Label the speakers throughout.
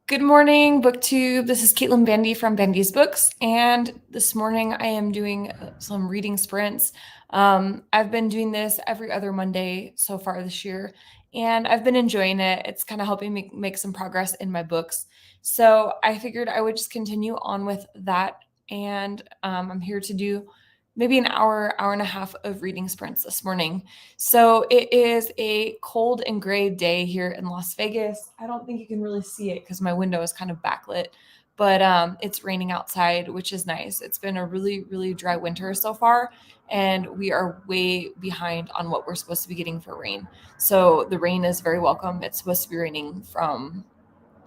Speaker 1: Good morning, BookTube. This is Caitlin Bandy from Bandy's Books, and this morning I am doing some reading sprints. I've been doing this every other Monday so far this year, and I've been enjoying it. It's kind of helping me make some progress in my books. So I figured I would just continue on with that, and I'm here to do maybe an hour and a half of reading sprints this morning. So it is a cold and gray day here in Las Vegas. I don't think you can really see it because my window is kind of backlit, but it's raining outside, which is nice. It's been a really, really dry winter so far, and we are way behind on what we're supposed to be getting for rain. So the rain is very welcome. It's supposed to be raining from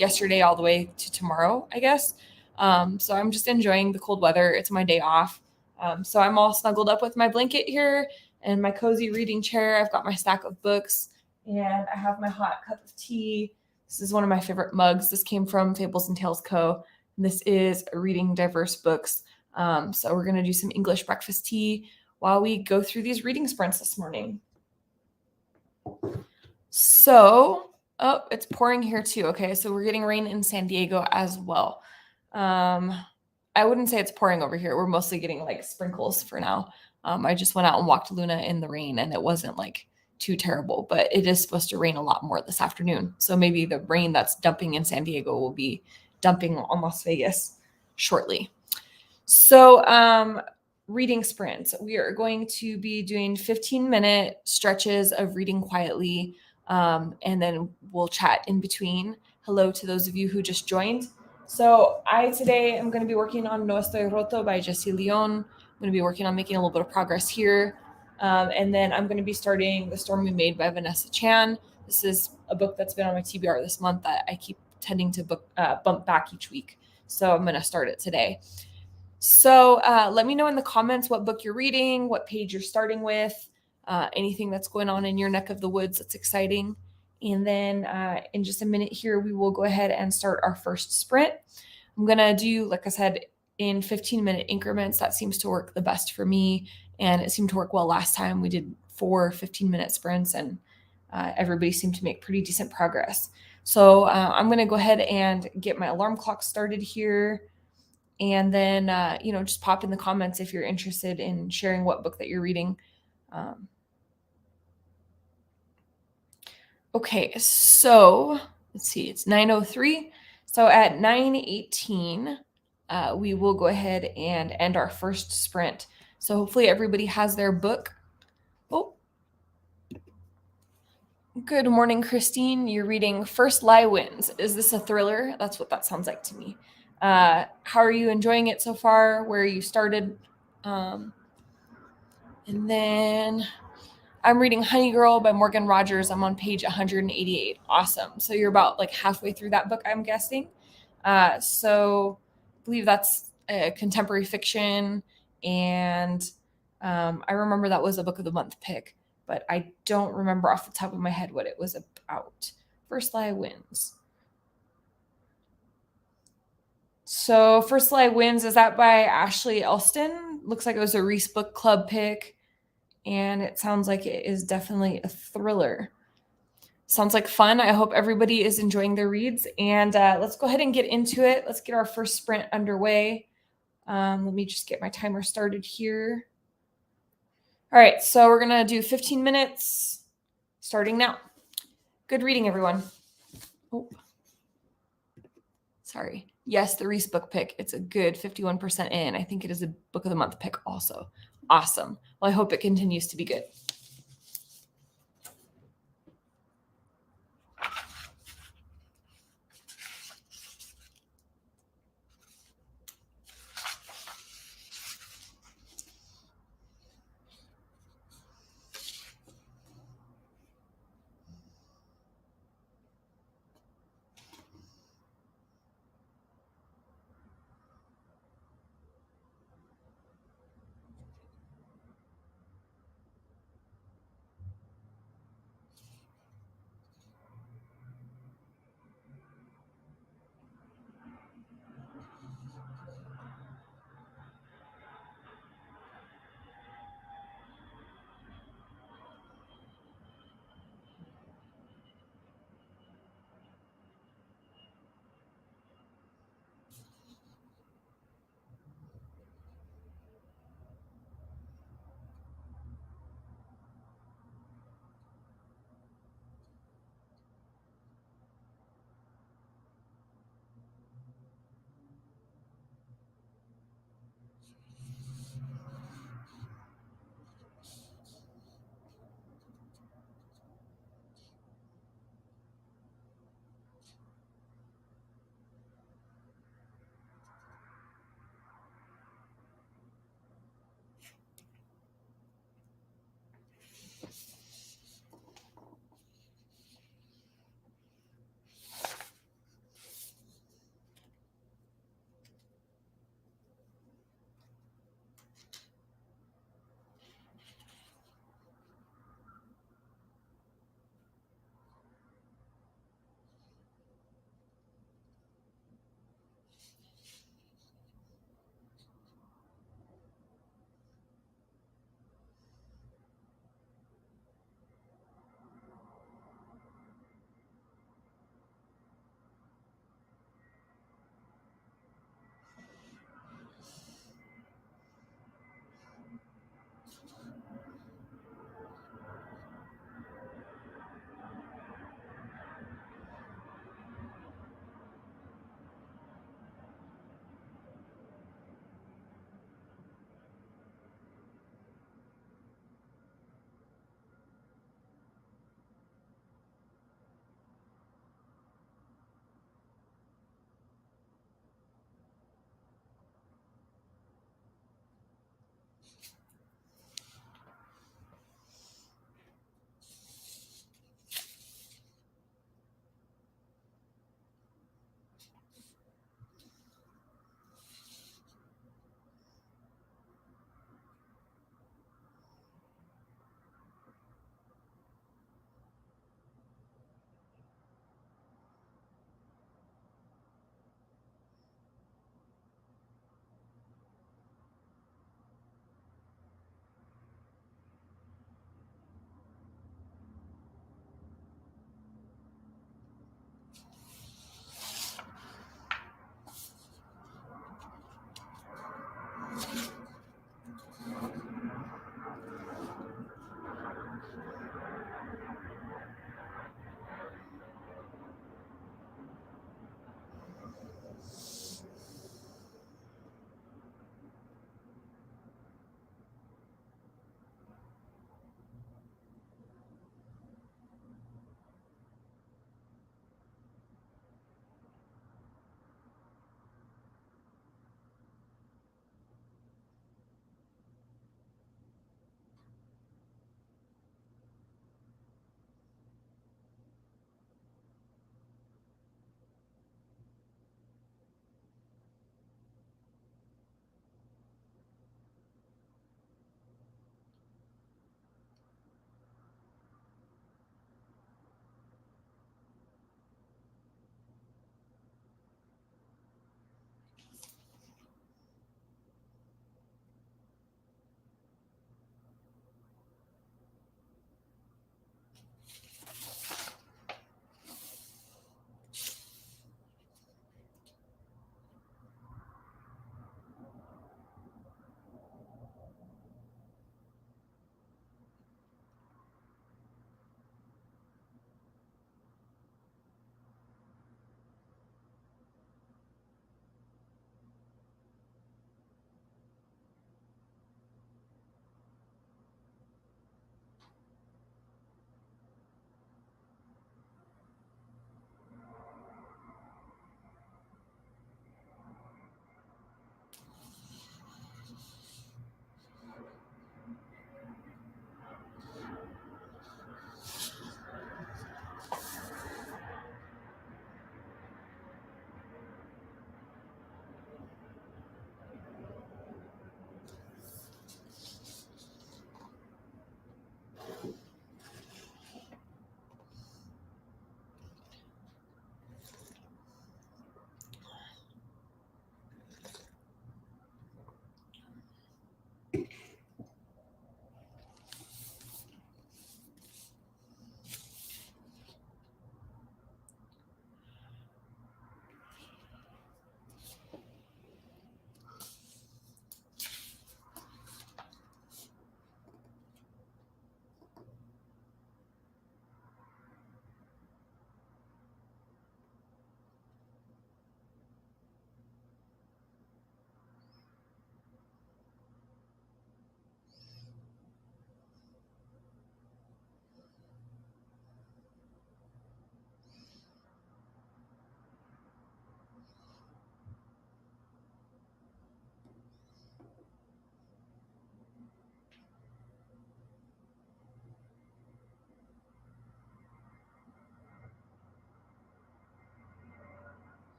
Speaker 1: yesterday all the way to tomorrow, I guess. So I'm just enjoying the cold weather. It's my day off. So I'm all snuggled up with my blanket here and my cozy reading chair. I've got my stack of books and I have my hot cup of tea. This is one of my favorite mugs. This came from Fables and Tales Co. And this is Reading Diverse Books. So we're going to do some English breakfast tea while we go through these reading sprints this morning. So, oh, it's pouring here too. Okay, so we're getting rain in San Diego as well. I wouldn't say it's pouring over here. We're mostly getting like sprinkles for now. I just went out and walked Luna in the rain and it wasn't like too terrible, but it is supposed to rain a lot more this afternoon. So maybe the rain that's dumping in San Diego will be dumping on Las Vegas shortly. So, reading sprints. We are going to be doing 15-minute stretches of reading quietly, and then we'll chat in between. Hello to those of you who just joined. So I today am going to be working on No Estoy Roto by Jessie Leon. I'm going to be working on making a little bit of progress here. And then I'm going to be starting The Storm We Made by Vanessa Chan. This is a book that's been on my TBR this month that I keep tending to bump back each week. So I'm going to start it today. So let me know in the comments what book you're reading, what page you're starting with, anything that's going on in your neck of the woods that's exciting. And then in just a minute here, we will go ahead and start our first sprint. I'm going to do, like I said, in 15-minute increments. That seems to work the best for me. And it seemed to work well last time. We did 4 15-minute sprints and everybody seemed to make pretty decent progress. So I'm going to go ahead and get my alarm clock started here. And then, just pop in the comments if you're interested in sharing what book that you're reading. Okay, so let's see, it's 9:03. So at 9:18, we will go ahead and end our first sprint. So hopefully everybody has their book. Oh, good morning, Christine. You're reading First Lie Wins. Is this a thriller? That's what that sounds like to me. How are you enjoying it so far? Where you started? And then I'm reading Honey Girl by Morgan Rogers. I'm on page 188. Awesome. So you're about like halfway through that book, I'm guessing. So I believe that's a contemporary fiction. And I remember that was a book of the month pick, but I don't remember off the top of my head what it was about. First Lie Wins. So First Lie Wins, is that by Ashley Elston? Looks like it was a Reese Book Club pick. And it sounds like it is definitely a thriller. Sounds like fun. I hope everybody is enjoying their reads. And let's go ahead and get into it. Let's get our first sprint underway. Let me just get my timer started here. All right, so we're going to do 15 minutes starting now. Good reading, everyone. Oh, sorry. Yes, the Reese book pick. It's a good 51% in. I think it is a book of the month pick also. Awesome. Well, I hope it continues to be good.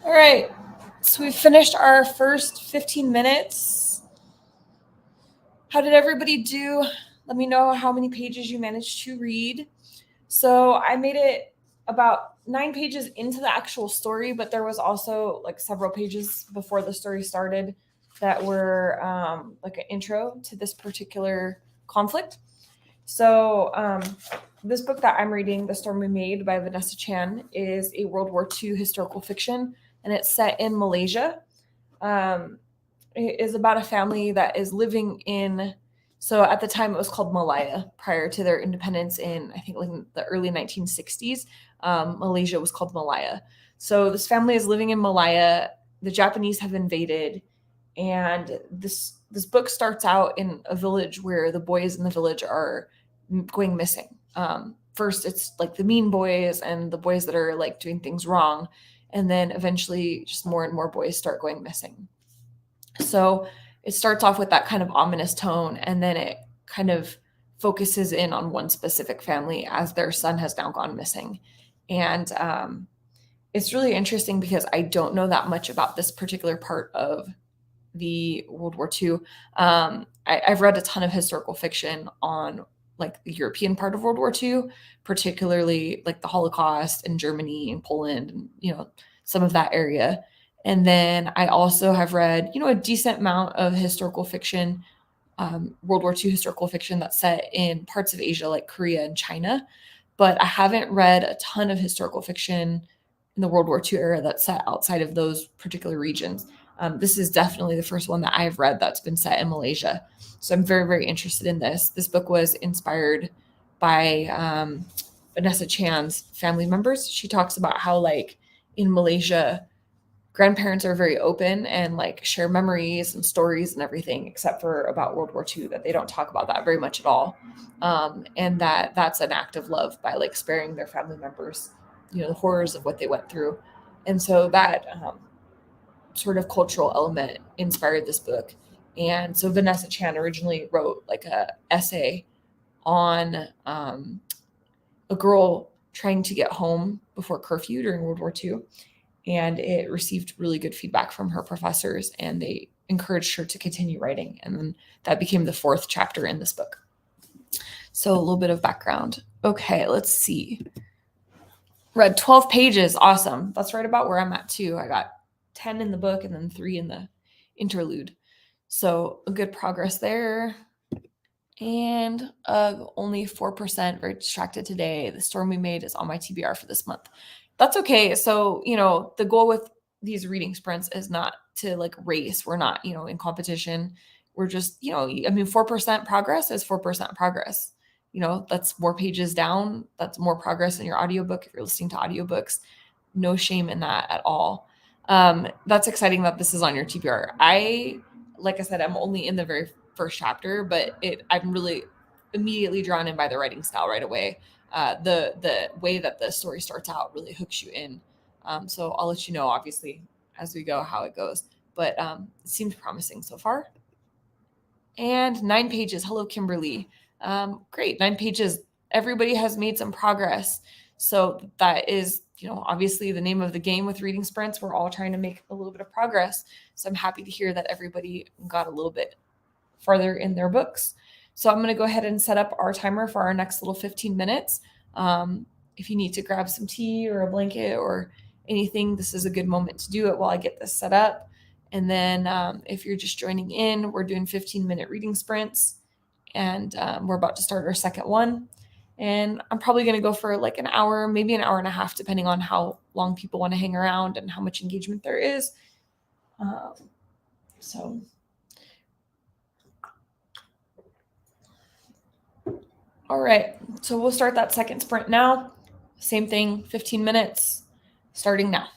Speaker 1: All right. So we finished our first 15 minutes. How did everybody do? Let me know how many pages you managed to read. So I made it about 9 pages into the actual story, but there was also like several pages before the story started that were like an intro to this particular conflict. So this book that I'm reading, The Storm We Made by Vanessa Chan, is a World War II historical fiction, and it's set in Malaysia. It is about a family that is living in, so at the time it was called Malaya prior to their independence in, I think, like in the early 1960s. Malaysia was called Malaya. So this family is living in Malaya. The Japanese have invaded, and this book starts out in a village where the boys in the village are going missing. First, it's like the mean boys and the boys that are like doing things wrong, and then eventually, just more and more boys start going missing. So it starts off with that kind of ominous tone, and then it kind of focuses in on one specific family as their son has now gone missing. And it's really interesting because I don't know that much about this particular part of the World War II. I've read a ton of historical fiction on like the European part of World War II, particularly like the Holocaust in Germany and Poland and, some of that area. And then I also have read, a decent amount of historical fiction, World War II historical fiction that's set in parts of Asia like Korea and China. But I haven't read a ton of historical fiction in the World War II era that's set outside of those particular regions. This is definitely the first one that I've read that's been set in Malaysia. So I'm very, very interested in this. This book was inspired by Vanessa Chan's family members. She talks about how, like, in Malaysia, grandparents are very open and like share memories and stories and everything, except for about World War II, that they don't talk about that very much at all. And that's an act of love by like sparing their family members, the horrors of what they went through. And so that sort of cultural element inspired this book. And so Vanessa Chan originally wrote like a essay on a girl trying to get home before curfew during World War II, and it received really good feedback from her professors, and they encouraged her to continue writing, and then that became the fourth chapter in this book. So a little bit of background. Okay, let's see. Read 12 pages. Awesome. That's right about where I'm at too. I got 10 in the book and then 3 in the interlude. So a good progress there. And only 4%, very distracted today. The Storm We Made is on my TBR for this month. That's okay. So, the goal with these reading sprints is not to like race. We're not, in competition. We're just, 4% progress is 4% progress. That's more pages down. That's more progress in your audiobook if you're listening to audiobooks. No shame in that at all. That's exciting that this is on your TBR. Like I said, I'm only in the very first chapter, but I'm really immediately drawn in by the writing style right away. The way that the story starts out really hooks you in. So I'll let you know, obviously, as we go, how it goes. But it seems promising so far. And 9 pages. Hello, Kimberly. Great, 9 pages. Everybody has made some progress. So that is, obviously the name of the game with reading sprints. We're all trying to make a little bit of progress. So I'm happy to hear that everybody got a little bit farther in their books. So I'm going to go ahead and set up our timer for our next little 15 minutes. If you need to grab some tea or a blanket or anything, this is a good moment to do it while I get this set up. And then if you're just joining in, we're doing 15-minute reading sprints, and we're about to start our second one. And I'm probably going to go for like an hour, maybe an hour and a half, depending on how long people want to hang around and how much engagement there is. So all right, so we'll start that second sprint now. Same thing, 15 minutes, starting now.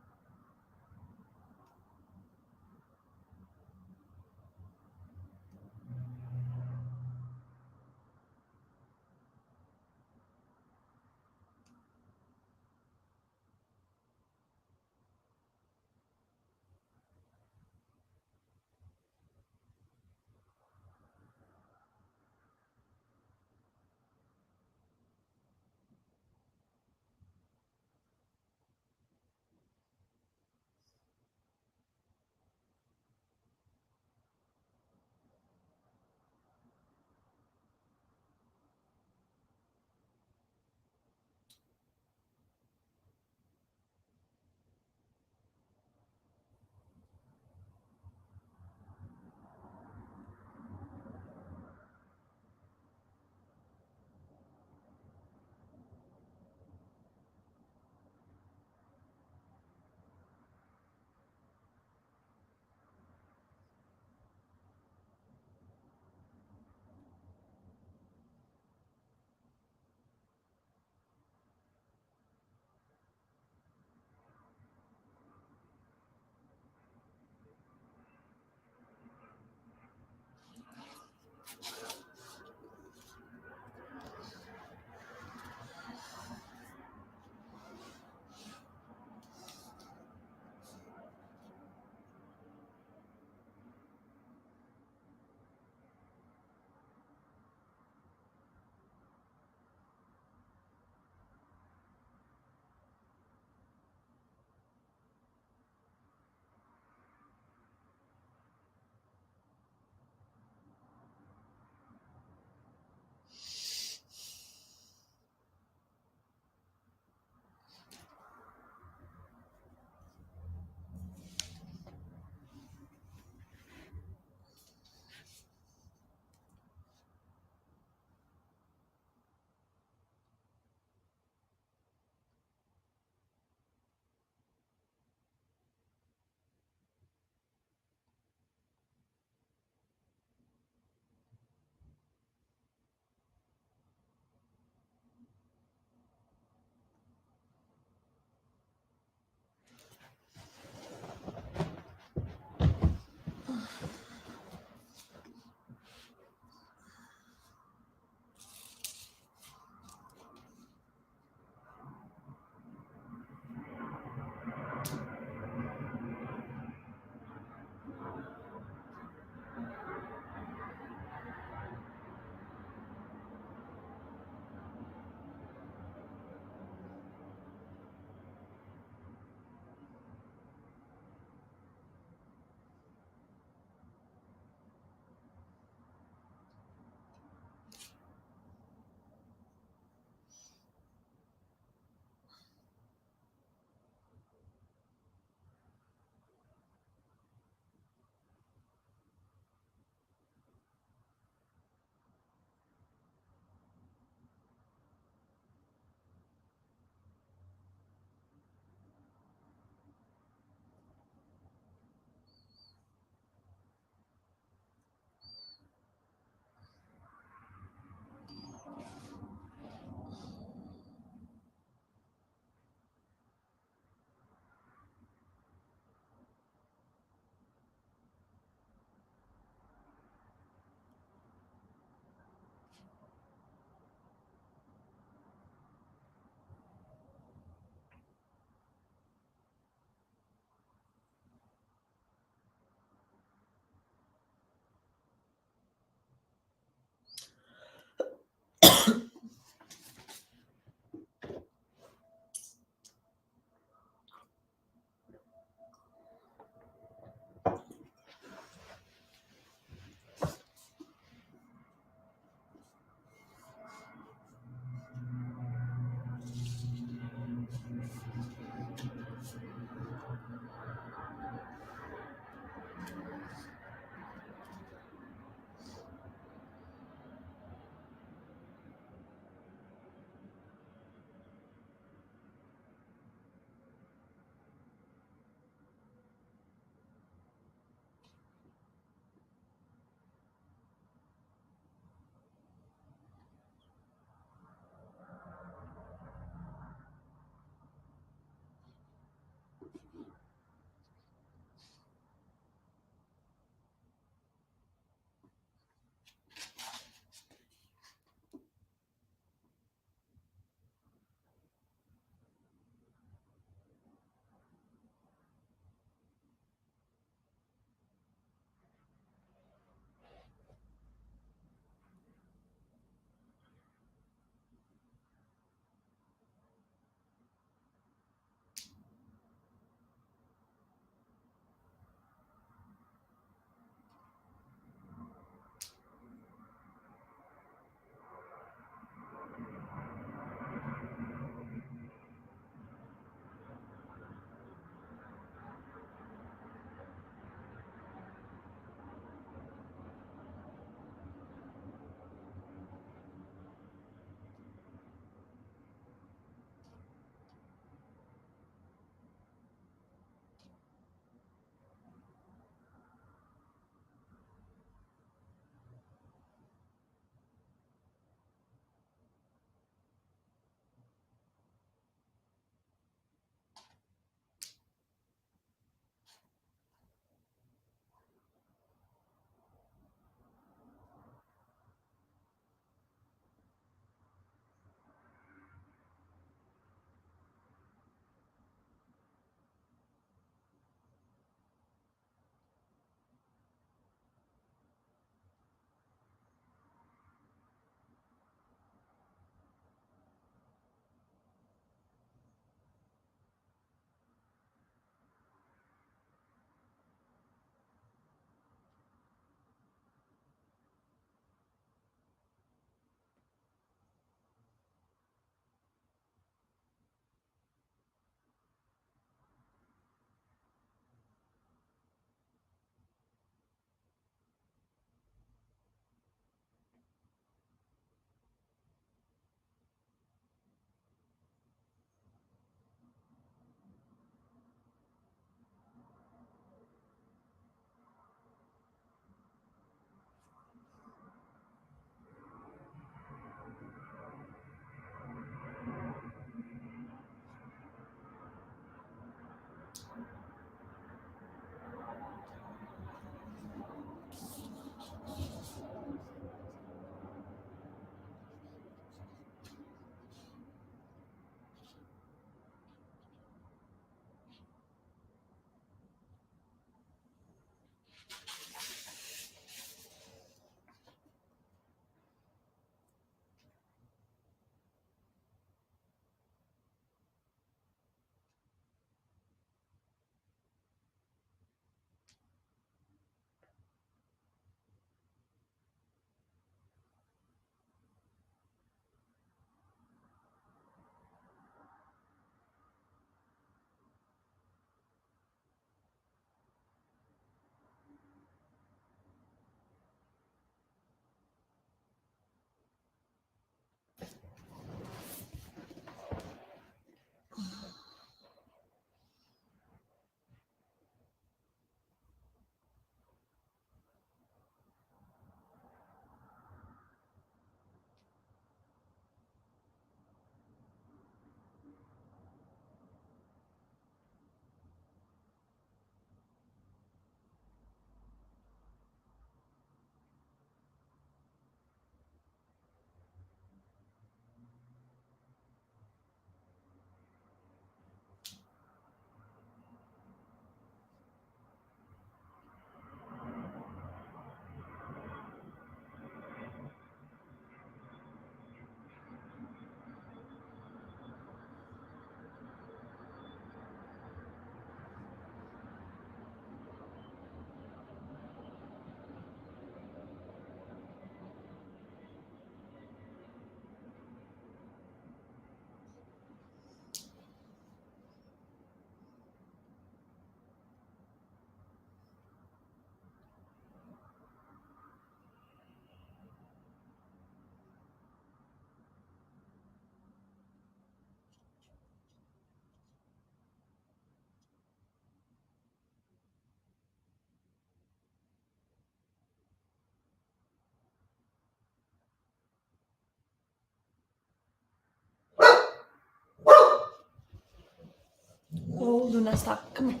Speaker 1: Oh, Luna, stop. Come on.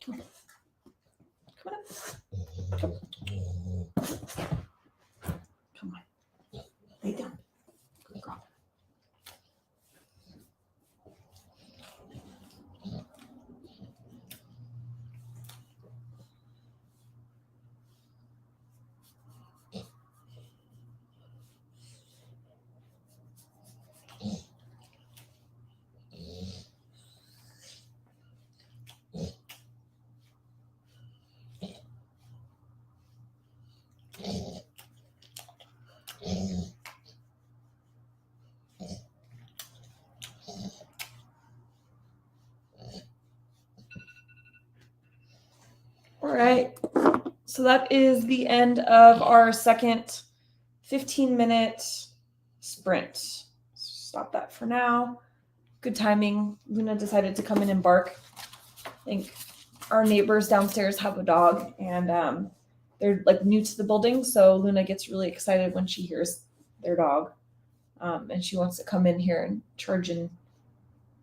Speaker 1: Come on. Come on. Come on. Come on. Lay down. Good girl. All right. So that is the end of our second 15-minute sprint. Stop that for now. Good timing. Luna decided to come in and bark. I think our neighbors downstairs have a dog, and they're like new to the building, so Luna gets really excited when she hears their dog, and she wants to come in here and charge in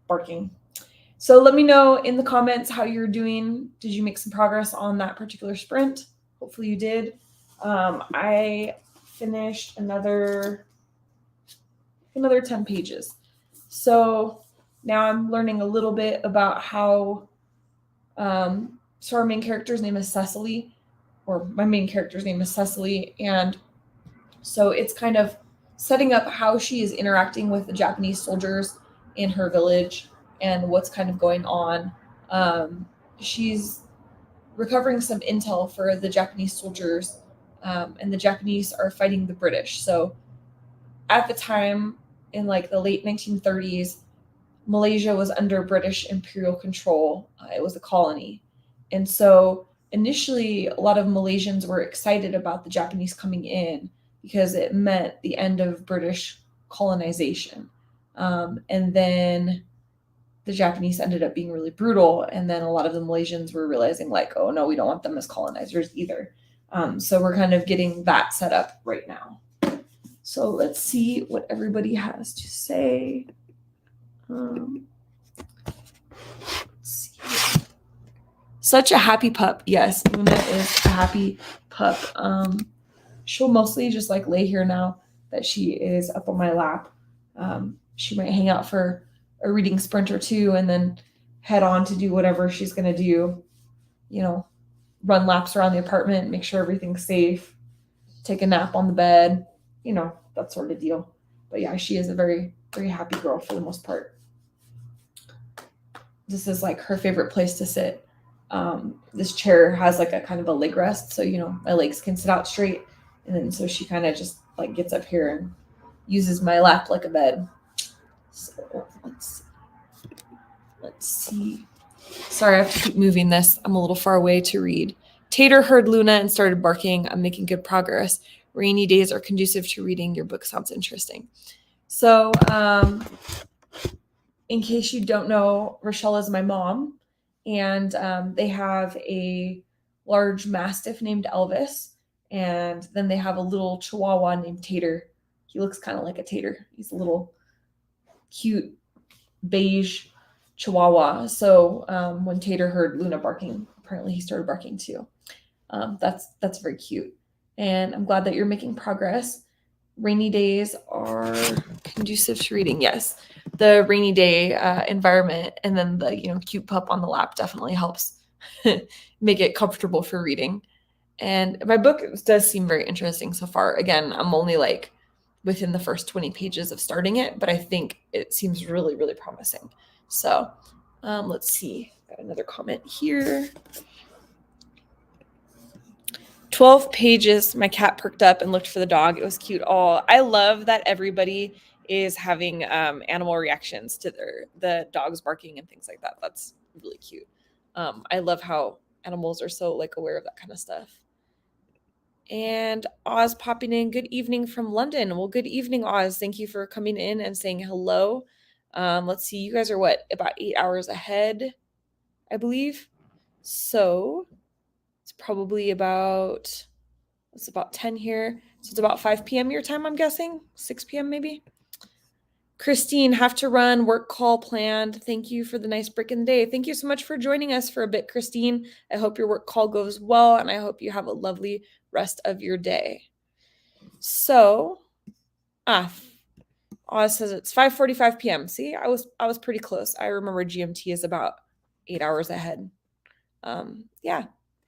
Speaker 1: barking. So let me know in the comments how you're doing. Did you make some progress on that particular sprint? Hopefully you did. I finished another 10 pages. So now I'm learning a little bit about how, so our main character's name is Cecily, or my main character's name is Cecily. And so it's kind of setting up how she is interacting with the Japanese soldiers in her village and what's kind of going on. She's recovering some intel for the Japanese soldiers, and the Japanese are fighting the British. So at the time, in like the late 1930s, Malaysia was under British imperial control. It was a colony. And so initially, a lot of Malaysians were excited about the Japanese coming in because it meant the end of British colonization. And then the Japanese ended up being really brutal. And then a lot of the Malaysians were realizing, like, oh, no, we don't want them as colonizers either. So we're kind of getting that set up right now. So let's see what everybody has to say. Let's see. Such a happy pup. Yes, Luna is a happy pup. She'll mostly just like lay here now that she is up on my lap. She might hang out for a reading sprint or two and then head on to do whatever she's going to do. You know, run laps around the apartment, make sure everything's safe, take a nap on the bed, you know, that sort of deal. But yeah, she is a very, very happy girl for the most part. This is like her favorite place to sit. This chair has like a kind of a leg rest, so you know my legs can sit out straight, and then so she kind of just like gets up here and uses my lap like a bed. So let's see. Sorry, I have to keep moving this. I'm a little far away to read. Tater heard Luna and started barking. I'm making good progress. Rainy days are conducive to reading. Your book sounds interesting. So, in case you don't know, Rochelle is my mom, and they have a large mastiff named Elvis, and then they have a little chihuahua named Tater. He looks kind of like a tater. He's a little cute beige chihuahua. So when Tater heard Luna barking, apparently he started barking too. That's very cute, and I'm glad that you're making progress. Rainy days are conducive to reading. Yes, the rainy day environment and then the cute pup on the lap definitely helps make it comfortable for reading. And my book does seem very interesting so far. Again, I'm only like within the first 20 pages of starting it, but I think it seems really, really promising. So let's see. Got another comment here. 12 pages. My cat perked up and looked for the dog. It was cute. Oh, I love that everybody is having animal reactions to the dogs barking and things like that. That's really cute. I love how animals are so like aware of that kind of stuff. And Oz popping in. Good evening from London. Well, good evening, Oz. Thank you for coming in and saying hello. Let's see. You guys are what? About 8 hours ahead, I believe. So it's probably about, it's about 10 here. So it's about 5 p.m. your time, I'm guessing. 6 p.m. maybe. Christine, have to run, work call planned. Thank you for the nice break in the day. Thank you so much for joining us for a bit, Christine. I hope your work call goes well, and I hope you have a lovely rest of your day. So, Oz says it's 5:45 p.m. See, I was pretty close. I remember GMT is about 8 hours ahead. Yeah,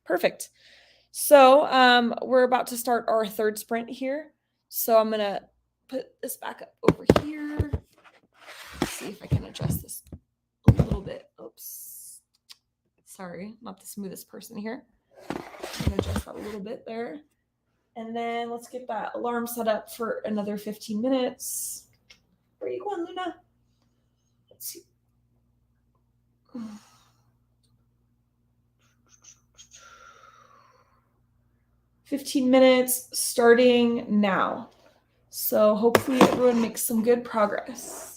Speaker 1: perfect. So we're about to start our third sprint here. So I'm gonna put this back up over here. Let's see if I can adjust this a little bit. Oops. Sorry, not the smoothest person here. I'm gonna adjust that a little bit there. And then let's get that alarm set up for another 15 minutes. Where are you going, Luna? Let's see. 15 minutes starting now. So hopefully everyone makes some good progress.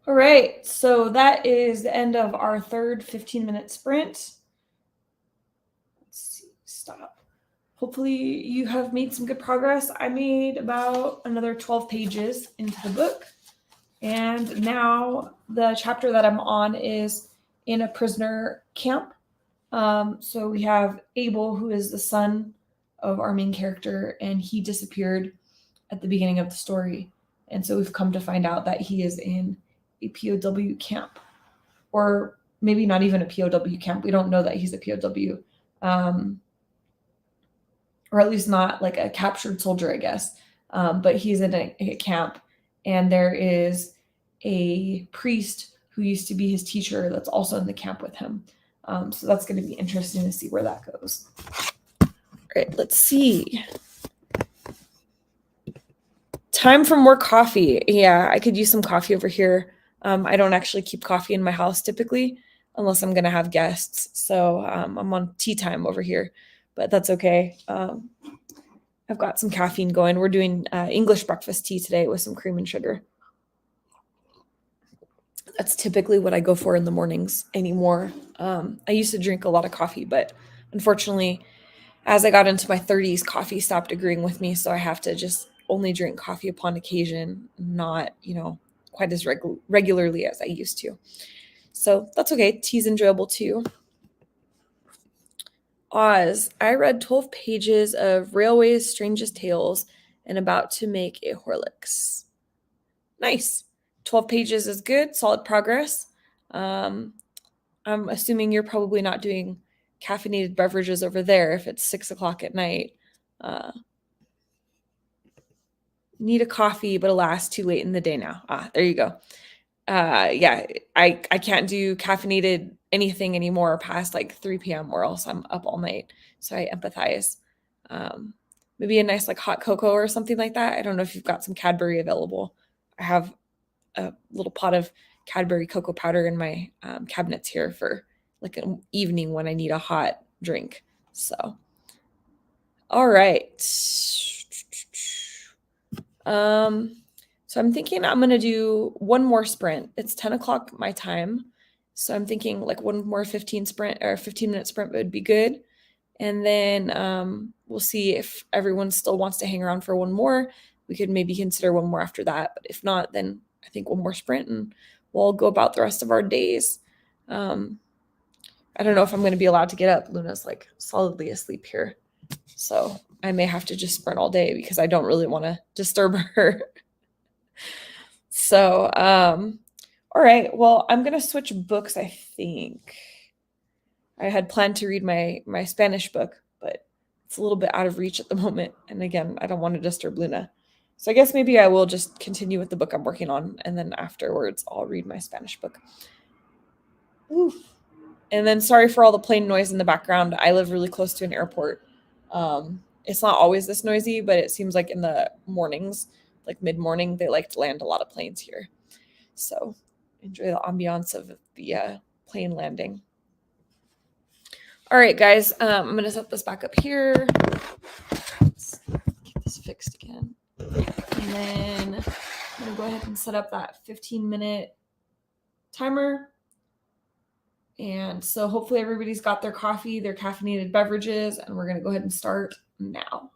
Speaker 1: All right, so that is the end of our third 15-minute sprint. Let's see, stop. Hopefully you have made some good progress. I made about another 12 pages into the book. And now the chapter that I'm on is in a prisoner camp. So we have Abel, who is the son of our main character, and he disappeared at the beginning of the story. And so we've come to find out that he is in a POW camp, or maybe not even a POW camp. We don't know that he's a POW, or at least not like a captured soldier, I guess. But he's in a camp, and there is a priest who used to be his teacher that's also in the camp with him. So that's going to be interesting to see where that goes. All right, let's see. Time for more coffee. Yeah, I could use some coffee over here. I don't actually keep coffee in my house typically, unless I'm going to have guests. So I'm on tea time over here, but that's okay. I've got some caffeine going. We're doing English breakfast tea today with some cream and sugar. That's typically what I go for in the mornings anymore. I used to drink a lot of coffee, but unfortunately, as I got into my 30s, coffee stopped agreeing with me. So I have to just only drink coffee upon occasion, not, quite as regularly as I used to. So that's okay. Tea's enjoyable too. Oz. I read 12 pages of Railway's Strangest Tales and about to make a Horlicks. Nice. 12 pages is good. Solid progress. I'm assuming you're probably not doing caffeinated beverages over there if it's 6 o'clock at night. Need a coffee, but alas, too late in the day now. There you go. Yeah, I can't do caffeinated anything anymore past like 3 p.m. or else I'm up all night. So I empathize. Maybe a nice like hot cocoa or something like that. I don't know if you've got some Cadbury available. I have a little pot of Cadbury cocoa powder in my cabinets here for like an evening when I need a hot drink. So, all right. So I'm thinking I'm gonna do one more sprint. It's 10 o'clock my time. So I'm thinking like one more 15-minute sprint would be good. And then we'll see if everyone still wants to hang around for one more. We could maybe consider one more after that. But if not, then I think one more sprint and we'll go about the rest of our days. I don't know if I'm going to be allowed to get up. Luna's like solidly asleep here. So I may have to just sprint all day because I don't really want to disturb her. So, all right. Well, I'm going to switch books, I think. I had planned to read my Spanish book, but it's a little bit out of reach at the moment. And again, I don't want to disturb Luna. So I guess maybe I will just continue with the book I'm working on, and then afterwards I'll read my Spanish book. Oof. And then sorry for all the plane noise in the background. I live really close to an airport. It's not always this noisy, but it seems like in the mornings, like mid-morning, they like to land a lot of planes here. So enjoy the ambiance of the plane landing. All right, guys, I'm going to set this back up here. Let's get this fixed again. And then I'm going to go ahead and set up that 15-minute timer. And so hopefully everybody's got their coffee, their caffeinated beverages, and we're going to go ahead and start now.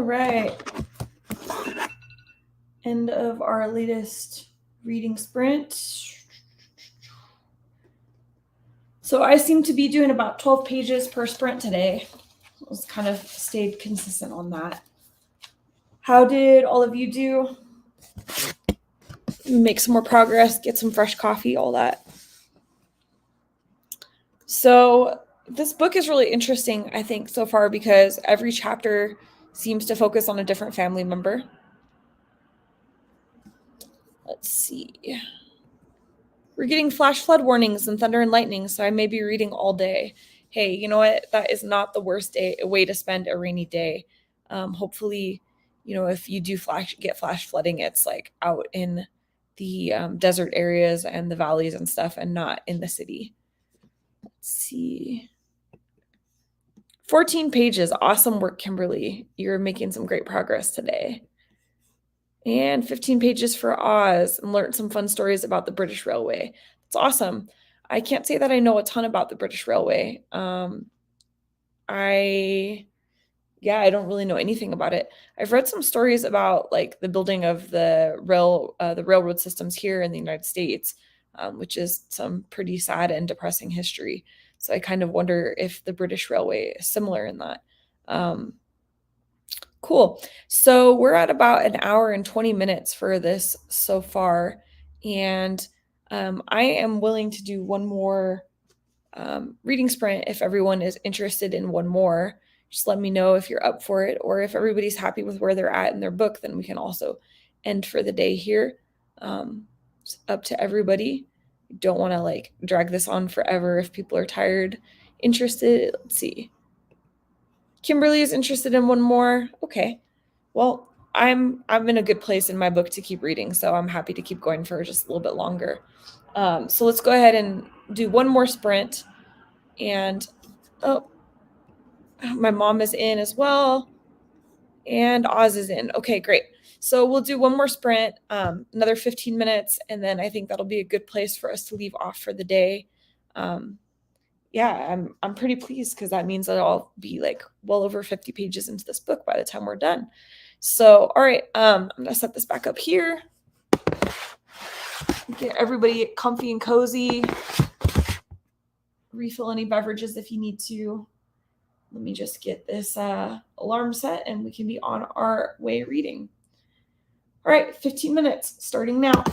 Speaker 1: right. End of our latest reading sprint. So I seem to be doing about 12 pages per sprint today. I was kind of stayed consistent on that. How did all of you do? Make some more progress, get some fresh coffee, all that. So this book is really interesting, I think, so far because every chapter seems to focus on a different family member. Let's see. We're getting flash flood warnings and thunder and lightning, so I may be reading all day. Hey, you know what? That is not the worst way to spend a rainy day. Hopefully, if you do get flash flooding, it's like out in the desert areas and the valleys and stuff, and not in the city. Let's see. 14 pages. Awesome work, Kimberly. You're making some great progress today. And 15 pages for Oz, and learned some fun stories about the British Railway. That's awesome. I can't say that I know a ton about the British Railway. I don't really know anything about it. I've read some stories about like the building of the railroad systems here in the United States, which is some pretty sad and depressing history. So I kind of wonder if the British Railway is similar in that. Cool. So we're at about an hour and 20 minutes for this so far. And I am willing to do one more reading sprint if everyone is interested in one more. Just let me know if you're up for it, or if everybody's happy with where they're at in their book, then we can also end for the day here. It's up to everybody. Don't want to like drag this on forever if people are tired. Interested? Let's see. Kimberly is interested in one more. Okay. Well, I'm in a good place in my book to keep reading, so I'm happy to keep going for just a little bit longer. So let's go ahead and do one more sprint. And oh, my mom is in as well, and Oz is in. Okay, great. So we'll do one more sprint, another 15 minutes, and then I think that'll be a good place for us to leave off for the day. I'm pretty pleased because that means that I'll be like well over 50 pages into this book by the time we're done. So, all right, I'm gonna set this back up here. Get everybody comfy and cozy. Refill any beverages if you need to. Let me just get this alarm set and we can be on our way reading. All right, 15 minutes starting now.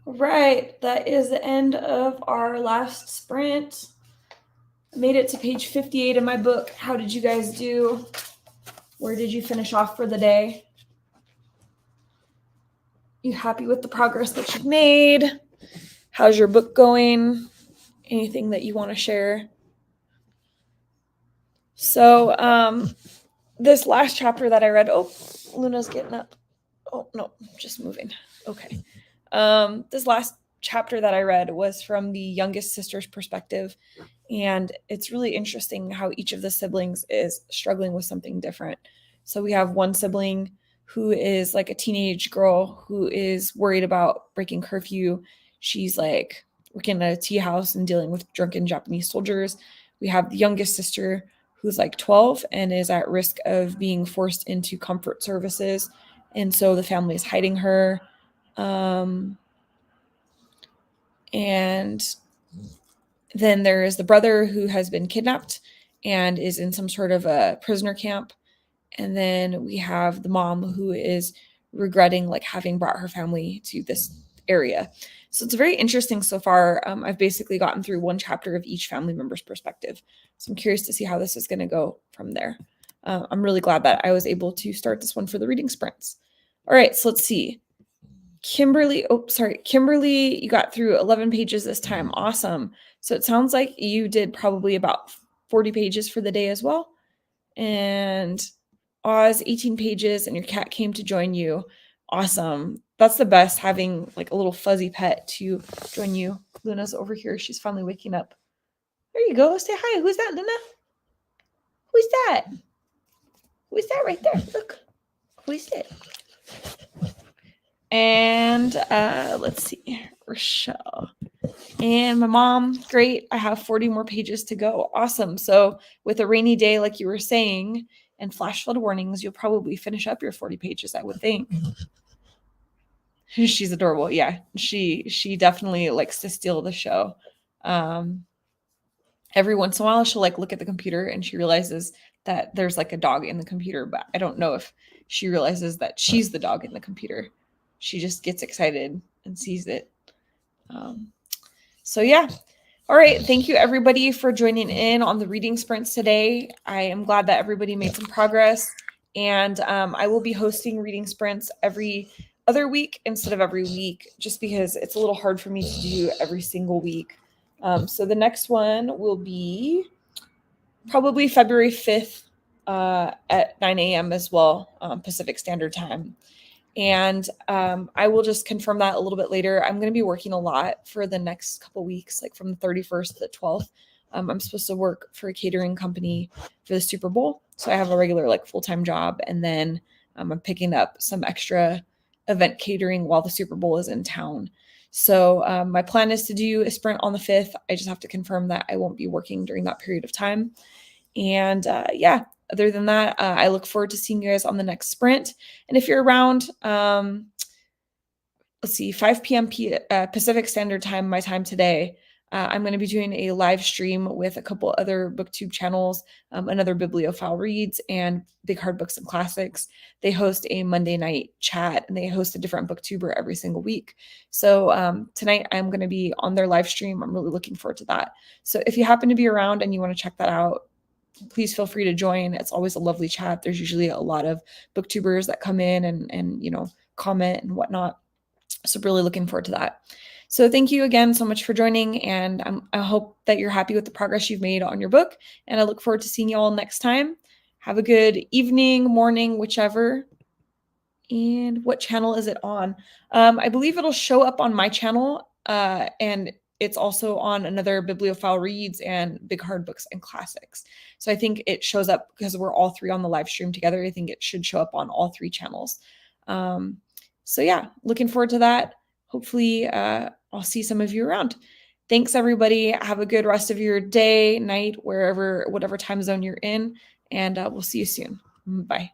Speaker 1: All right, that is the end of our last sprint. I made it to page 58 in my book. How did you guys do? Where did you finish off for the day? You happy with the progress that you've made? How's your book going? Anything that you want to share? So, this last chapter that I read, oh, Luna's getting up. Oh, no, just moving. Okay. This last chapter that I read was from the youngest sister's perspective. And it's really interesting how each of the siblings is struggling with something different. So we have one sibling who is like a teenage girl who is worried about breaking curfew. She's like working at a tea house and dealing with drunken Japanese soldiers. We have the youngest sister who's like 12 and is at risk of being forced into comfort services. And so the family is hiding her. And then there is the brother who has been kidnapped and is in some sort of a prisoner camp. And then we have the mom who is regretting like having brought her family to this area. So it's very interesting so far. I've basically gotten through one chapter of each family member's perspective. So I'm curious to see how this is going to go from there. I'm really glad that I was able to start this one for the reading sprints. All right, so let's see. Kimberly, you got through 11 pages this time. Awesome. So it sounds like you did probably about 40 pages for the day as well. And Oz, 18 pages, and your cat came to join you. Awesome. That's the best, having like a little fuzzy pet to join you. Luna's over here. She's finally waking up. There you go. Say hi. Who's that, Luna? Who's that? Who's that right there? Look. Who's it? And let's see. Rochelle. And my mom, great. I have 40 more pages to go. Awesome. So with a rainy day, like you were saying, and flash flood warnings, you'll probably finish up your 40 pages, I would think. She's adorable. Yeah, she definitely likes to steal the show. Every once in a while, she'll like look at the computer and she realizes that there's like a dog in the computer, but I don't know if she realizes that she's the dog in the computer. She just gets excited and sees it. So yeah. All right. Thank you everybody for joining in on the reading sprints today. I am glad that everybody made some progress, and I will be hosting reading sprints every other week instead of every week, just because it's a little hard for me to do every single week. So the next one will be probably February 5th at 9 a.m. as well, Pacific Standard Time. And I will just confirm that a little bit later. I'm going to be working a lot for the next couple weeks, like from the 31st to the 12th. I'm supposed to work for a catering company for the Super Bowl. So I have a regular like full-time job. And then I'm picking up some extra event catering while the Super Bowl is in town. So my plan is to do a sprint on the 5th. I just have to confirm that I won't be working during that period of time. And yeah, other than that, I look forward to seeing you guys on the next sprint. And if you're around, let's see, 5 p.m. Pacific Standard Time, my time today, I'm going to be doing a live stream with a couple other booktube channels, another Bibliophile Reads and Big Hard Books and Classics. They host a Monday night chat and they host a different booktuber every single week. So tonight I'm going to be on their live stream. I'm really looking forward to that. So if you happen to be around and you want to check that out, please feel free to join. It's always a lovely chat. There's usually a lot of booktubers that come in and you know, comment and whatnot. So really looking forward to that. So thank you again so much for joining, and I hope that you're happy with the progress you've made on your book, and I look forward to seeing you all next time. Have a good evening, morning, whichever. And what channel is it on? I believe it'll show up on my channel, and it's also on another Bibliophile Reads and Big Hard Books and Classics. So I think it shows up because we're all three on the live stream together. I think it should show up on all three channels. So yeah, looking forward to that. Hopefully I'll see some of you around. Thanks everybody. Have a good rest of your day, night, whatever time zone you're in, and we'll see you soon. Bye.